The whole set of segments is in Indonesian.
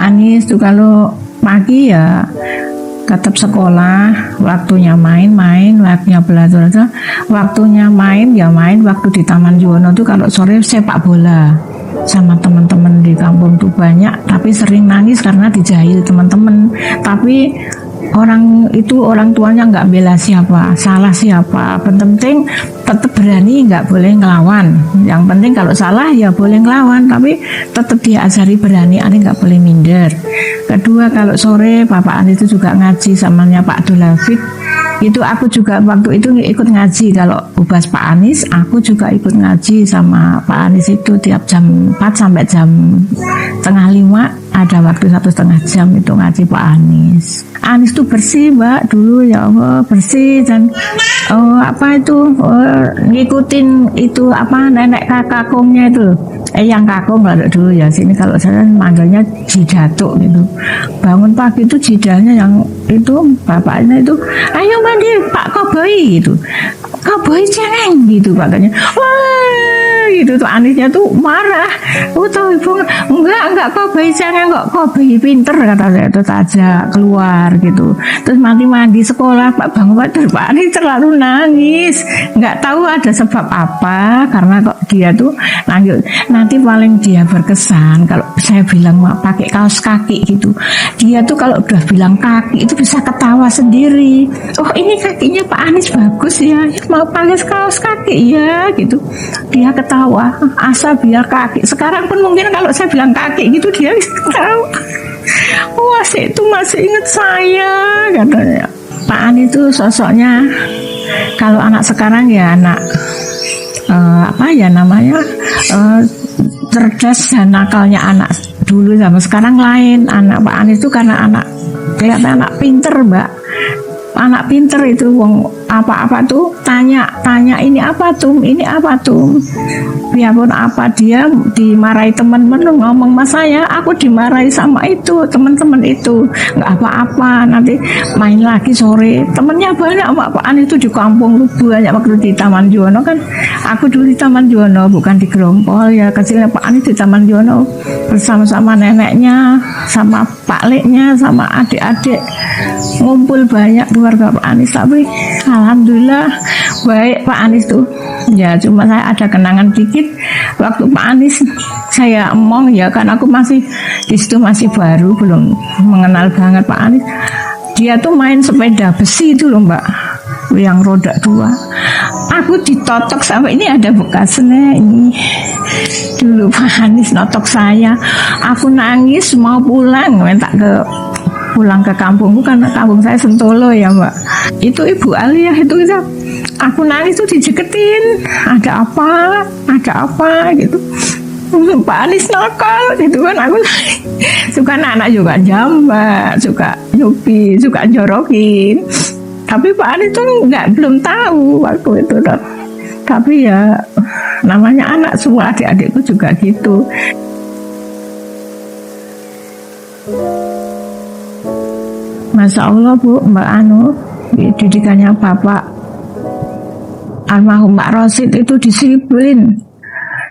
Anies tuh kalau pagi ya tetap sekolah, waktunya main-main, waktunya belajar, waktunya main ya main. Waktu di Taman Juwono tuh kalau sore sepak bola sama teman-teman di kampung tuh banyak, tapi sering nangis karena dijahil teman-teman. Tapi orang tuanya nggak bela siapa, salah siapa. Penting tetap berani, nggak boleh ngelawan. Yang penting kalau salah ya boleh ngelawan, tapi tetap diajari berani, nggak boleh minder. Kedua, kalau sore Bapak Anies itu juga ngaji samanya Pak Abdul Hafid. Itu aku juga waktu itu ikut ngaji. Kalau ubas Pak Anies, aku juga ikut ngaji sama Pak Anies itu tiap jam 4 sampai jam setengah 5 ada waktu 1,5 jam itu ngaji Pak Anies. Anies tuh bersih Mbak dulu, ya Allah, bersih. Dan ngikutin itu nenek kakaknya itu yang kakung lah dulu ya, sini kalau saya manggilnya jidatuk gitu. Bangun pagi itu jidanya yang itu bapaknya itu, ayo mandi Pak Koboi gitu, Koboi cengeng gitu katanya. Wah gitu tuh Anisnya tuh marah. Tahu ibu enggak Koboi cengeng kok, Koboi pinter kata saya tuh aja keluar gitu. Terus mandi sekolah Pak bangun Pak Anis terlalu nangis, nggak tahu ada sebab apa, karena kok dia tuh nangis. Nanti paling dia berkesan kalau saya bilang pakai kaos kaki gitu. Dia tuh kalau udah bilang kaki itu bisa ketawa sendiri. Oh ini kakinya Pak Anies bagus ya, mau pakai kaos kaki ya gitu. Dia ketawa, asa biar kaki. Sekarang pun mungkin kalau saya bilang kaki gitu dia ketawa. Wah itu masih ingat saya katanya. Pak Anies itu sosoknya kalau anak sekarang ya anak cerdas dan nakalnya anak dulu sama sekarang lain. Anak Pak Anies itu karena kelihatan anak pinter Mbak, anak pinter itu apa-apa tuh tanya ini apa tuh, biarpun apa dia dimarahi teman-teman ngomong mas saya, aku dimarahi sama itu teman-teman itu nggak apa-apa, nanti main lagi sore. Temennya banyak Pak Anies itu di kampung banyak. Waktu di Taman Juwono kan, aku dulu di Taman Juwono bukan di Grompol ya, kecilnya Pak Anies di Taman Juwono bersama-sama neneknya sama Pak Leknya sama adik-adik, ngumpul banyak keluarga Pak Anies. Tapi alhamdulillah baik Pak Anies tuh ya. Cuma saya ada kenangan dikit waktu Pak Anies saya emong ya, kan aku masih di situ masih baru, belum mengenal banget Pak Anies. Dia tuh main sepeda besi itu loh Mbak, yang roda 2. Aku ditotok sampai ini ada bekasnya ini. Dulu Pak Anies notok saya, aku nangis mau pulang, minta pulang ke kampungku, karena kampung saya Sentolo ya Mbak. Itu Ibu Alia itu aku nangis tuh dijeketin, ada apa gitu. Pak Anies nakal gitu kan, aku nangis. Suka anak juga jambat, suka nyupi, suka jorokin. Tapi Pak Anies tuh belum tahu waktu itu loh. Tapi ya namanya anak, semua adik-adikku juga gitu. Masya Allah Bu, Mbak didikannya Bapak almarhum Pak Rosid itu disiplin,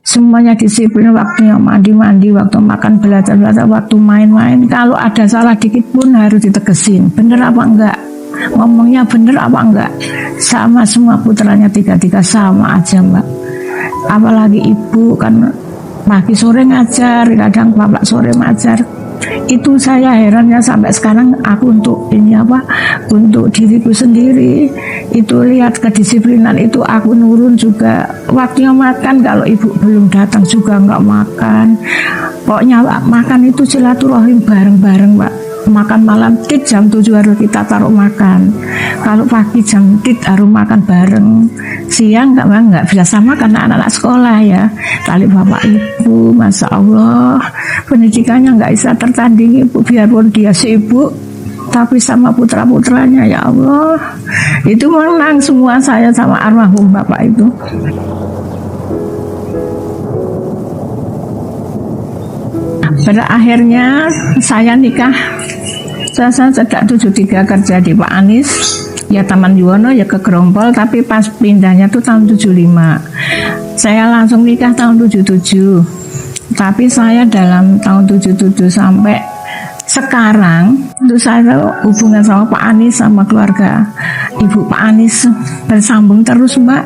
semuanya disiplin. Waktunya mandi, waktu makan, belajar, waktu main-main. Kalau ada salah dikit pun harus ditegesin, bener apa enggak, ngomongnya bener apa enggak. Sama semua putranya tiga sama aja Mbak. Apalagi ibu kan pagi sore ngajar, kadang bapak sore ngajar. Itu saya herannya sampai sekarang aku untuk diriku sendiri itu lihat kedisiplinan itu. Aku nurun juga, waktunya makan kalau ibu belum datang juga nggak makan. Pokoknya makan itu silaturahim bareng-bareng Mbak. Makan malam tit jam 7 harus kita taruh makan. Kalau pagi jam tit harus makan bareng. Siang nggak bisa sama karena anak-anak sekolah ya. Tali bapak ibu, masya Allah, pendidikannya nggak bisa tertandingi Bu. Biarpun dia sibuk, tapi sama putra-putranya ya Allah, itu menang semua saya sama almarhum bapak itu. Pada akhirnya saya nikah. Saya sejak 73 kerja di Pak Anies, ya Taman Juwono ya ke Grompol, tapi pas pindahnya tuh tahun 75. Saya langsung nikah tahun 77. Tapi saya dalam tahun 77 sampai Sekarang untuk saya hubungan sama Pak Anies sama keluarga Ibu Pak Anies bersambung terus Mbak.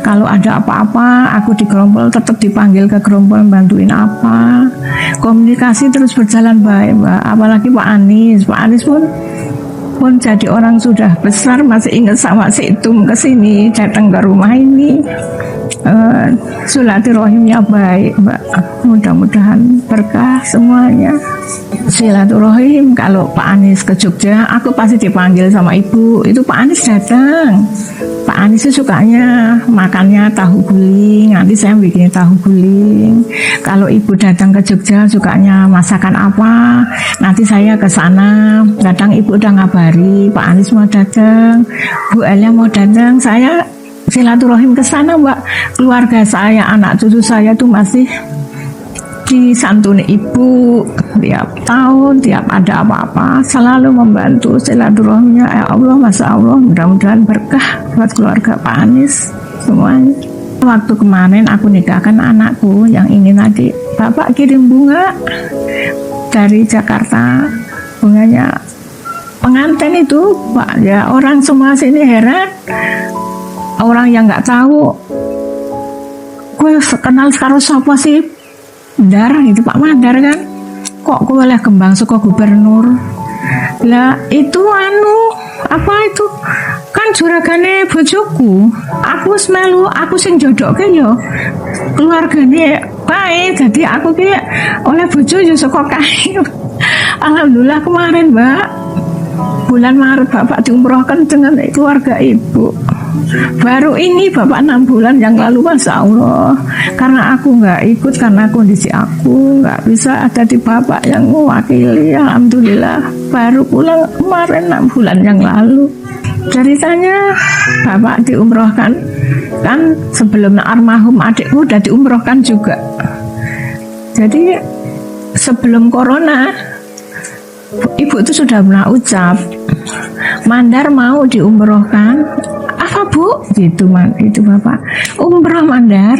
Kalau ada apa-apa aku di Grompol tetap dipanggil ke Grompol bantuin apa. Komunikasi terus berjalan baik Mbak. Apalagi Pak Anies pun jadi orang sudah besar masih ingat sama si Itum kesini datang ke rumah ini. Silaturahimnya baik Mbak, mudah-mudahan berkah semuanya. Silaturahim kalau Pak Anies ke Jogja aku pasti dipanggil sama ibu. Itu Pak Anies datang. Pak Anies itu sukanya makannya tahu guling, nanti saya bikin tahu guling. Kalau ibu datang ke Jogja sukanya masakan apa, nanti saya ke sana. Kadang ibu udah ngabari Pak Anies mau datang, Bu Elia mau datang, saya silaturahim ke sana Mbak. Keluarga saya, anak cucu saya tuh masih disantuni ibu tiap tahun, tiap ada apa-apa selalu membantu silaturahimnya. Ya Allah, Masya Allah, mudah-mudahan berkah buat keluarga Pak Anies semuanya. Waktu kemarin aku nikahkan anakku yang ingin adik, Bapak kirim bunga dari Jakarta, bunganya pengantin itu Pak. Ya orang semua sini heran, orang yang nggak tahu gue kenal karo siapa sih Mandar itu Pak Mandar kan, kok gue oleh kembang suka gubernur lah itu apa itu kan juragane bojoku, aku melu aku sing jodoke yo keluargane baik, jadi aku ki oleh bojo yo saka kae. Alhamdulillah kemarin Mbak bulan Maret Bapak diumrohkan dengan keluarga ibu. Baru ini Bapak 6 bulan yang lalu, Masya Allah. Karena aku nggak ikut, karena kondisi aku nggak bisa ada di Bapak yang mewakili. Alhamdulillah baru pulang kemarin 6 bulan yang lalu. Ceritanya Bapak diumrohkan kan sebelum almarhum adikku udah diumrohkan juga. Jadi sebelum corona ibu itu sudah pernah ucap Mandar mau diumrohkan apa Bu gitu itu Bapak umroh Mandar.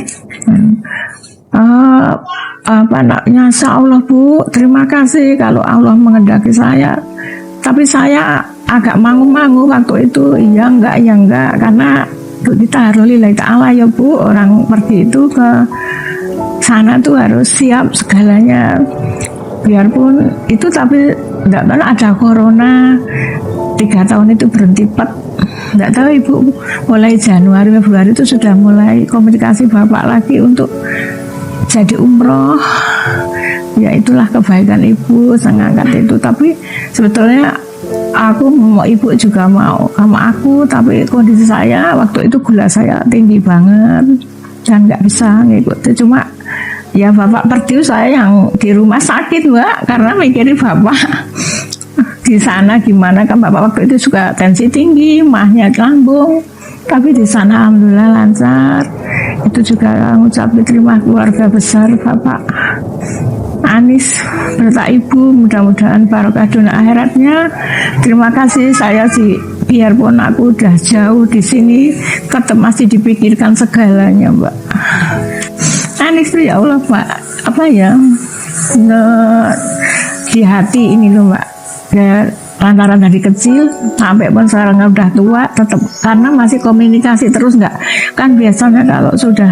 Apa anaknya Insya Allah Bu, terima kasih kalau Allah mengendaki saya, tapi saya agak mangu-mangu waktu itu. Iya enggak karena kita harus lillahi ta'ala ya Bu, orang pergi itu ke sana tuh harus siap segalanya, biarpun itu tapi enggak pernah ada corona. 3 tahun itu berhenti enggak tahu Ibu, mulai Januari Februari itu sudah mulai komunikasi Bapak lagi untuk jadi umroh. Ya itulah kebaikan Ibu mengangkat itu. Tapi sebetulnya aku mau Ibu juga mau sama aku, tapi kondisi saya waktu itu gula saya tinggi banget dan nggak bisa ngikuti. Cuma ya Bapak pergi, saya yang di rumah sakit Mbak, karena mikirin Bapak di sana gimana kan. Bapak waktu itu juga tensi tinggi, mahnya lambung, tapi di sana alhamdulillah lancar. Itu juga ngucapin terima keluarga besar Bapak Anies berta Ibu, mudah-mudahan barokah dunia akhiratnya. Terima kasih, saya sih biarpun aku udah jauh di sini tetap masih dipikirkan segalanya Mbak Anies tuh. Ya Allah Pak, apa ya di hati ini loh Mbak ya, lantaran dari kecil sampai pun sekarang udah tua tetap, karena masih komunikasi terus. Nggak kan biasanya kalau sudah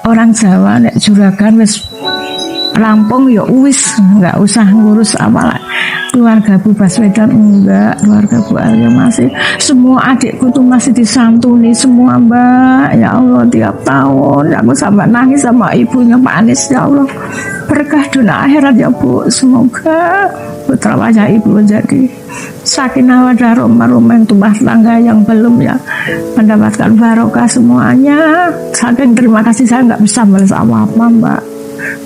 orang Jawa nek juragan wis rampung ya wis nggak usah ngurus apalah. Keluarga Bu Baswedan enggak, keluarga Bu Alia masih, semua adikku tuh masih disantuni semua Mbak. Ya Allah, tiap tahun aku sampai nangis sama ibunya Pak Anies. Ya Allah, berkah dunia akhirat ya Bu, semoga putra wajah Ibu menjadi sakinah wadah rumah tumbah tangga yang belum ya mendapatkan barokah semuanya. Saking terima kasih, saya nggak bisa balas apa-apa Mbak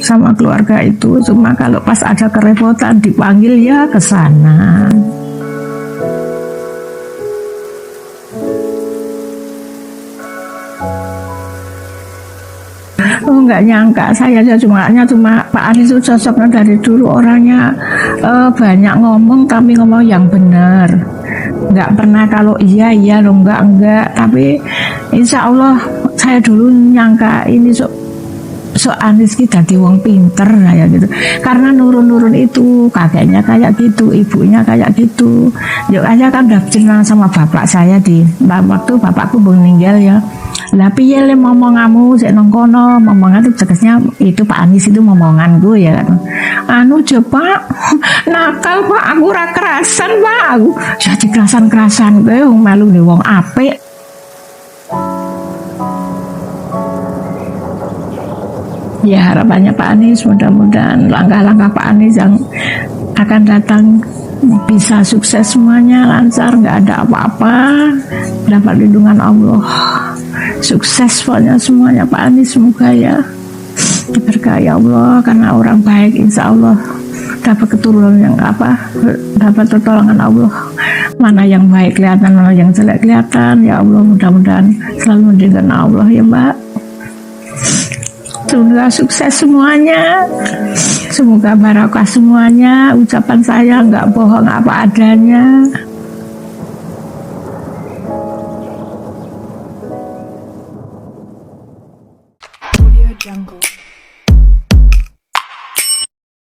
sama keluarga itu. Cuma kalau pas ada kerepotan dipanggil ya ke sana. Nggak nyangka, saya aja cuma Pak Anies itu cocoknya dari dulu orangnya banyak ngomong tapi ngomong yang benar, nggak pernah kalau iya loh enggak. Tapi insya Allah saya dulu nyangka ini mosok Anis ki dadi wong pinter kayak gitu. Karena nurun-nurun itu, kakeknya kayak gitu, ibunya kayak gitu. Yuk aja kan udah cerita sama bapak saya di waktu bapakku meninggal ya. Lah piye le momonganmu sik nang kono, momongan itu tegasnya itu Pak Anis itu momonganku ya kan. Anu je Pak, nakal Pak, aku ora kerasan Pak, aku jadi kerasan-kerasan kowe wong melu ne wong apik. Ya harapannya Pak Anies mudah-mudahan langkah-langkah Pak Anies yang akan datang bisa sukses semuanya, lancar, nggak ada apa-apa, dapat lindungan Allah, sukses pokoknya semuanya Pak Anies, semoga ya diberkahi Allah karena orang baik, insya Allah dapat keturunan yang dapat pertolongan Allah. Mana yang baik kelihatan, mana yang jelek kelihatan, ya Allah mudah-mudahan selalu mendengar Allah ya Mbak. Semoga sukses semuanya, semoga barokah semuanya. Ucapan saya nggak bohong apa adanya. Audio Jungle.